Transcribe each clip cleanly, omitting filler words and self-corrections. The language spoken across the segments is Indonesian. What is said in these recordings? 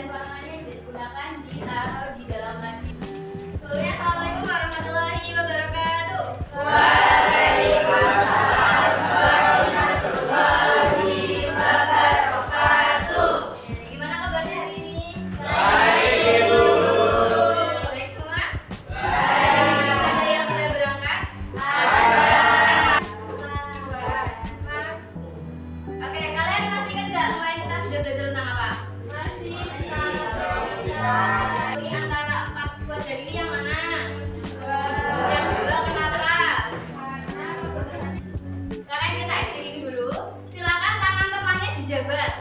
ruangannya digunakan ditaruh di dalam laci. Sebelumnya, Assalamualaikum warahmatullahi wabarakatuh. Waalaikumsalam warahmatullahi wabarakatuh. Gimana kabarnya hari ini? Baik, Bu. Baik semua? Baik. Ada yang sudah berangkat? Ada. Oke, kalian masih ingat nggak kemarin kita sudah belajar tentang apa? Masih. Ini antara 4 buat dari ini yang mana? Yang dua kenapa? Karena kita editing dulu. Silakan tangan temannya dijabat.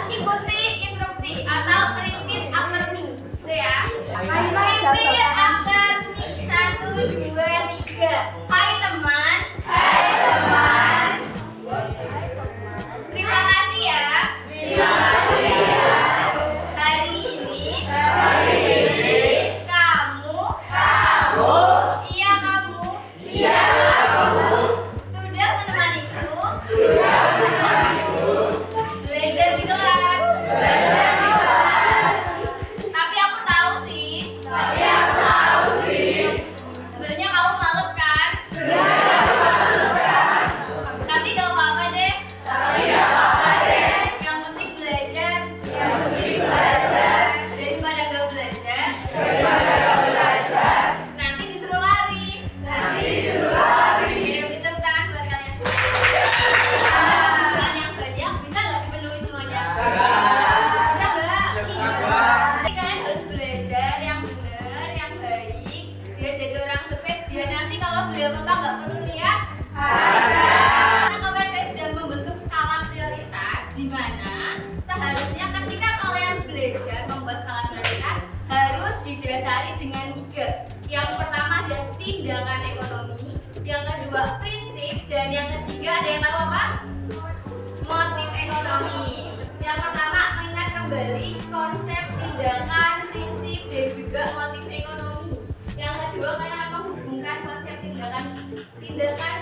Ikuti instruksi atau repeat after me. Itu ya. Repeat after me. 1, 2, 3. Hai teman. Hai teman. Terima kasih ya. Terima kasih ya. Hari ini kamu iya kamu sudah menemaniku belajar di kelas. Tapi aku tahu sih sebenarnya kamu males kan? Tapi gak apa-apa deh. Yang penting belajar. Daripada gak belajar. Nanti disuruh lari. Oke, beri tepuk tangan buat kalian. Tujuan yang banyak bisa nggak dipenuhi semuanya? Bisa nggak? Jadi kalian harus belajar yang benar, yang baik, biar jadi orang sukses. Biar nanti kalau beliau bapak nggak perlu lihat harga. Karena kalian sudah membentuk skala prioritas, di mana seharusnya ketika kalian belajar membuat skala prioritas harus didasari dengan 3. Yang pertama adalah tindakan ekonomi, yang kedua prinsip, dan yang ketiga ada yang tahu apa? Motif ekonomi. Yang pertama mengingat kembali konsep tindakan, prinsip, dan juga motif ekonomi. Yang kedua kalian akan menghubungkan konsep tindakan,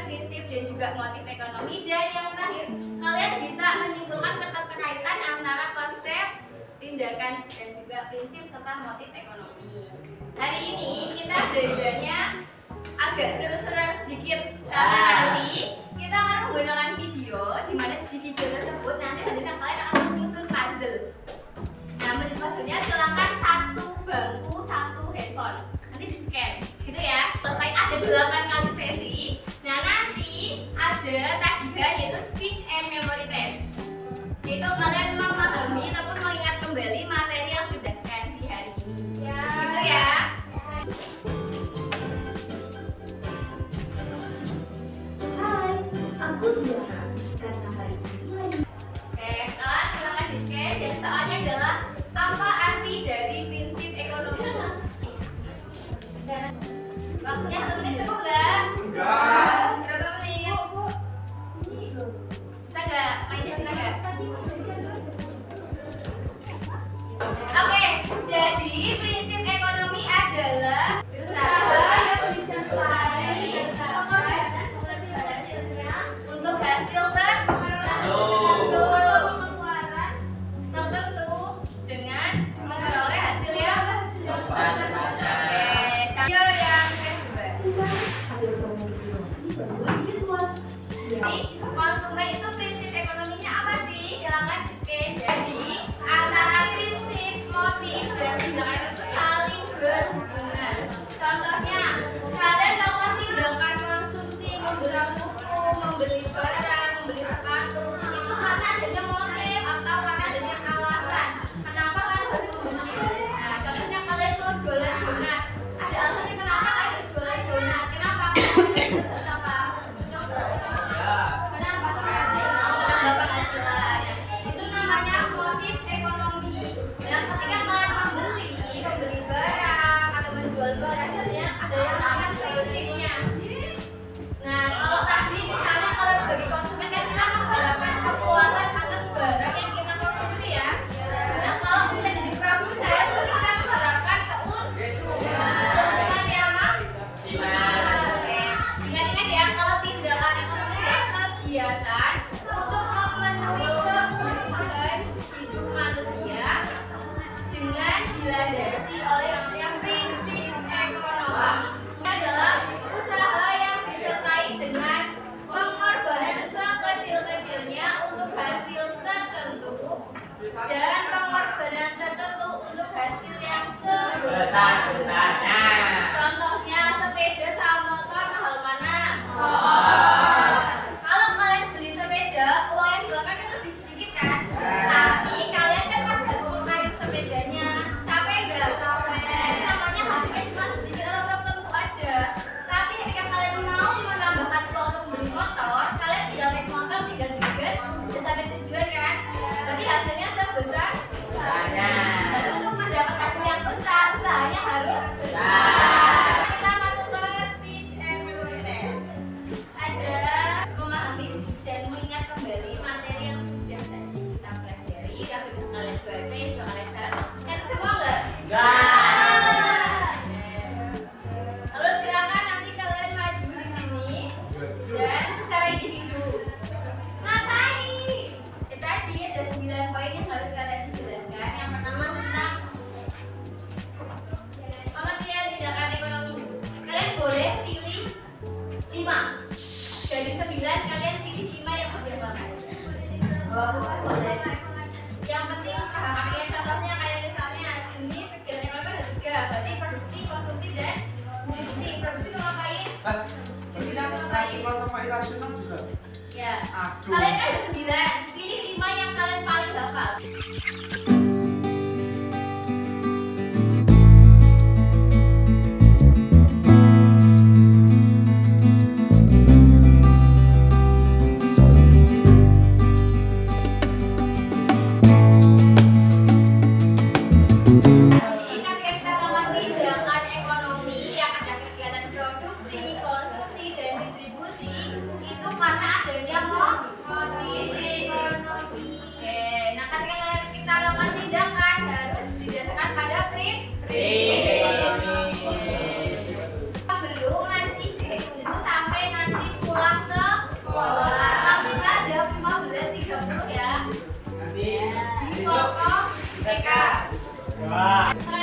prinsip, dan juga motif ekonomi. Dan yang terakhir kalian bisa menyimpulkan keterkaitan antara konsep tindakan dan juga prinsip serta motif ekonomi. Hari ini kita belajarnya agak seru-seruan sedikit karena nanti kita akan menggunakan video, di mana di video tersebut nanti kalian akan menyusun puzzle. Nah, menyusun puzzle-nya silakan 1 bangku 1 handphone. Nanti di scan, gitu ya. Selesai ada 8 kali sesi. Nah, nanti ada tagihan yaitu speech and memory test. Yaitu kalian memahami ataupun mengingat kembali materi yang sudah scan di hari ini. Gitu ya. Hai, aku Diana. Karena hari ini lagi. Oke, silakan di scan. Dan soalnya adalah apa arti dari prinsip ekonomi? Dan waktunya 1 menit cukup nggak? Berapa menit? Bisa nggak? Mainnya bisa nggak? Oke, jadi prinsip ekonomi adalah usaha yang disertai untuk hasil pengeluaran tertentu dengan memperoleh hasil yang oke. Ayo yang kedua. Bisa ada promo roti bahwa virtual. Jadi konsumen itu prinsip ekonominya apa sih? Silakan di scan. Jadi antara prinsip, motif, dan tindakan itu saling besar-besarnya. Contohnya sepeda sama motor mahal mana? Kalau kalian beli sepeda, uang yang dikeluarkan kan lebih sedikit kan? Tapi kalian kan pasti harus mengayuh sepedanya. Capek nggak? Capek. Namanya hasilnya cuma sedikit atau tertentu aja. Tapi ketika kalian mau menambahkan uang untuk beli motor, kalian tinggal naik motor, tinggal digas, dan sampai tujuan kan? Tapi hasilnya sebesar Besarnya. dan untuk mendapat hasil yang besar, usahanya harus Besar. kita masuk ke speech and memory test. Ada memahami dan mengingat kembali materi yang sudah tadi kita pelajari, yang sudah kalian baca, yang sudah kalian catat. Ingat semua nggak? Enggak. Lalu silakan nanti kalian maju di sini dan secara individu. Ngapain? Tadi ada 9 poin yang harus kalian jelaskan. Yang pertama tentang pengertian tindakan ekonomi. Kalian boleh pilih 5. Dari 9 kalian pilih 5 yang bagian mana? Boleh. Yang penting paham artinya. Contohnya kayak misalnya jenis kegiatan ekonomi ada 3. Berarti produksi, konsumsi, dan distribusi. Produksi itu ngapain? Rasional sama irasional juga. Ya. Aduh. Kalian kan ada 9. Pilih 5 yang kalian paling hafal. Ketika kita ngomong tindakan ekonomi yang ada kegiatan produksi, konsumsi, dan distribusi, itu karena adanya motif ekonomi. Oke, nah ketika kita melakukan tindakan harus didasarkan pada prinsip. Belum masih ditunggu sampai nanti pulang sekolah. Tapi kan jam 15.30 ya. Nanti Di pokok TK. Wah. Selanjutnya